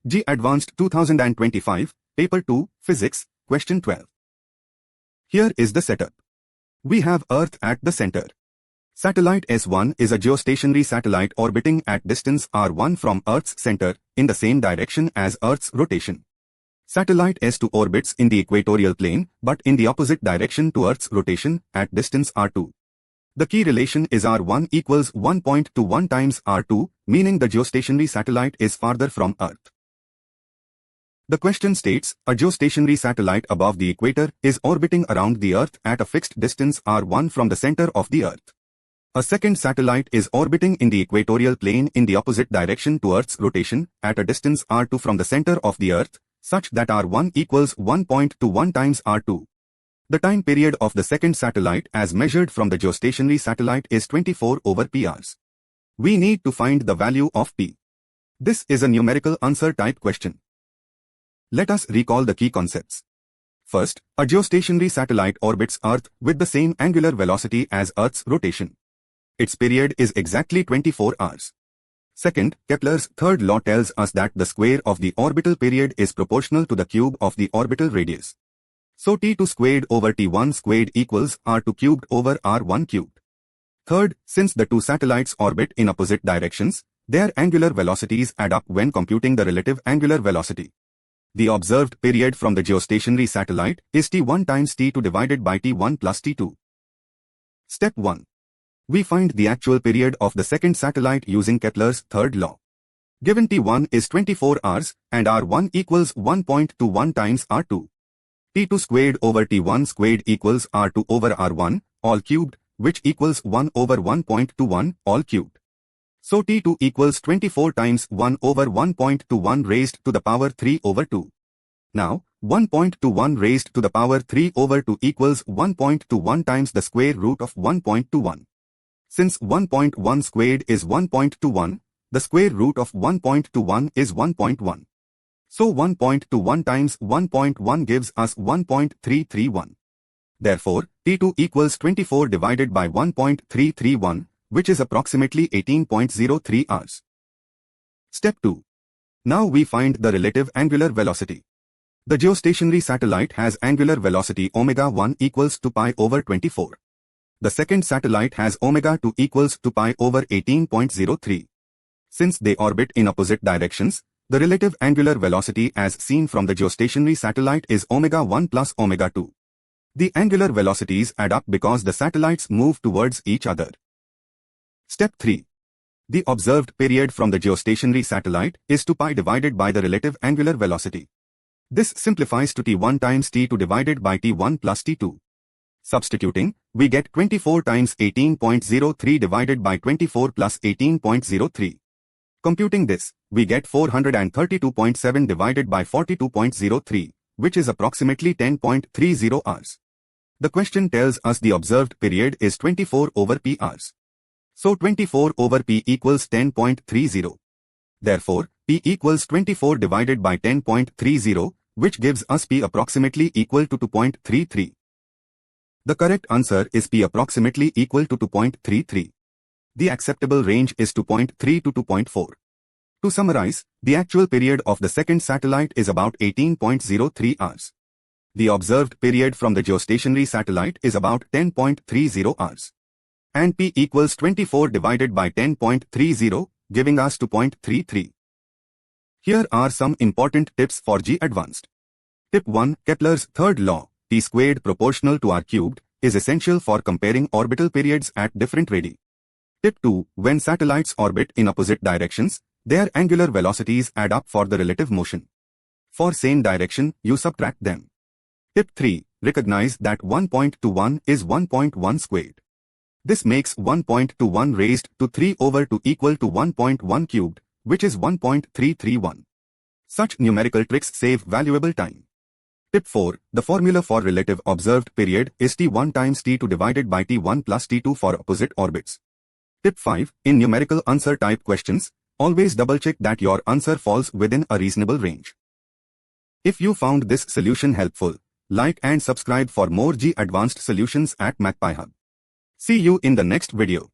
JEE Advanced 2025, Paper 2, Physics, Question 12. Here is the setup. We have Earth at the center. Satellite S1 is a geostationary satellite orbiting at distance r1 from Earth's center, in the same direction as Earth's rotation. Satellite S2 orbits in the equatorial plane, but in the opposite direction to Earth's rotation, at distance r2. The key relation is r1 equals 1.21 times r2, meaning the geostationary satellite is farther from Earth. The question states, a geostationary satellite above the equator is orbiting around the Earth at a fixed distance r1 from the center of the Earth. A second satellite is orbiting in the equatorial plane in the opposite direction to Earth's rotation, at a distance r2 from the center of the Earth, such that r1 equals 1.21 times r2. The time period of the second satellite as measured from the geostationary satellite is 24 over p hours. We need to find the value of p. This is a numerical answer type question. Let us recall the key concepts. First, a geostationary satellite orbits Earth with the same angular velocity as Earth's rotation. Its period is exactly 24 hours. Second, Kepler's third law tells us that the square of the orbital period is proportional to the cube of the orbital radius. So T2 squared over T1 squared equals R2 cubed over R1 cubed. Third, since the two satellites orbit in opposite directions, their angular velocities add up when computing the relative angular velocity. The observed period from the geostationary satellite is T1 times T2 divided by T1 plus T2. Step 1. We find the actual period of the second satellite using Kepler's third law. Given T1 is 24 hours and R1 equals 1.21 times R2. T2 squared over T1 squared equals R2 over R1, all cubed, which equals 1 over 1.21, all cubed. So T2 equals 24 times 1 over 1.21 raised to the power 3 over 2. Now, 1.21 raised to the power 3 over 2 equals 1.21 times the square root of 1.21. Since 1.1 squared is 1.21, the square root of 1.21 is 1.1. So 1.21 times 1.1 gives us 1.331. Therefore, T2 equals 24 divided by 1.331, which is approximately 18.03 hours. Step 2. Now we find the relative angular velocity. The geostationary satellite has angular velocity omega 1 equals 2 pi over 24. The second satellite has omega 2 equals 2 pi over 18.03. Since they orbit in opposite directions, the relative angular velocity as seen from the geostationary satellite is omega 1 plus omega 2. The angular velocities add up because the satellites move towards each other. Step 3. The observed period from the geostationary satellite is 2 pi divided by the relative angular velocity. This simplifies to T1 times T2 divided by T1 plus T2. Substituting, we get 24 times 18.03 divided by 24 plus 18.03. Computing this, we get 432.7 divided by 42.03, which is approximately 10.30 hours. The question tells us the observed period is 24 over p hours. So 24 over p equals 10.30. Therefore, p equals 24 divided by 10.30, which gives us p approximately equal to 2.33. The correct answer is p approximately equal to 2.33. The acceptable range is 2.3 to 2.4. To summarize, the actual period of the second satellite is about 18.03 hours. The observed period from the geostationary satellite is about 10.30 hours. And p equals 24 divided by 10.30, giving us 2.33. Here are some important tips for JEE Advanced. Tip 1. Kepler's third law, T squared proportional to r cubed, is essential for comparing orbital periods at different radii. Tip 2. When satellites orbit in opposite directions, their angular velocities add up for the relative motion. For same direction, you subtract them. Tip 3. Recognize that 1.21 is 1.1 squared. This makes 1.21 raised to 3 over 2 equal to 1.1 cubed, which is 1.331. Such numerical tricks save valuable time. Tip 4. The formula for relative observed period is T1 times T2 divided by T1 plus T2 for opposite orbits. Tip 5. In numerical answer type questions, always double-check that your answer falls within a reasonable range. If you found this solution helpful, like and subscribe for more JEE Advanced solutions at MAGPIEHUB. See you in the next video.